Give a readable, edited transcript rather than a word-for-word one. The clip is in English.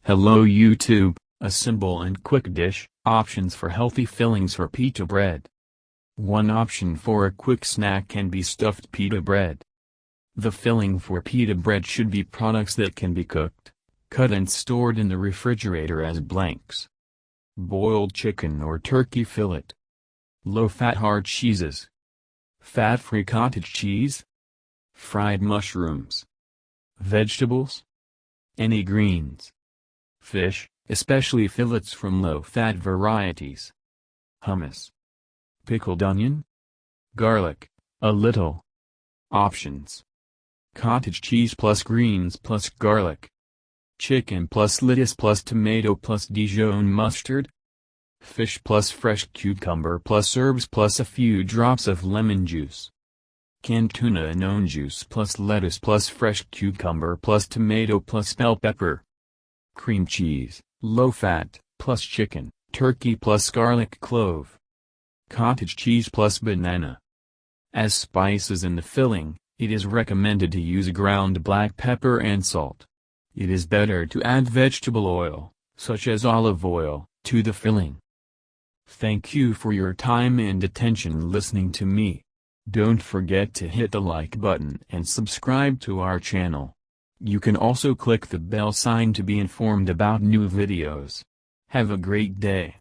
Hello YouTube, a simple and quick dish, options for healthy fillings for pita bread. One option for a quick snack can be stuffed pita bread. The filling for pita bread should be products that can be cooked, cut and stored in the refrigerator as blanks. Boiled chicken or turkey fillet. Low-fat hard cheeses. Fat-free cottage cheese. Fried mushrooms. Vegetables. Any greens. Fish, especially fillets from low-fat varieties. Hummus. Pickled onion. Garlic, a little. Options. Cottage cheese plus greens plus garlic. Chicken plus lettuce plus tomato plus Dijon mustard. Fish plus fresh cucumber plus herbs plus a few drops of lemon juice. Canned tuna and onion juice plus lettuce plus fresh cucumber plus tomato plus bell pepper. Cream cheese, low-fat, plus chicken, turkey plus garlic clove. Cottage cheese plus banana. As spices in the filling, it is recommended to use ground black pepper and salt. It is better to add vegetable oil, such as olive oil, to the filling. Thank you for your time and attention listening to me. Don't forget to hit the like button and subscribe to our channel. You can also click the bell sign to be informed about new videos. Have a great day.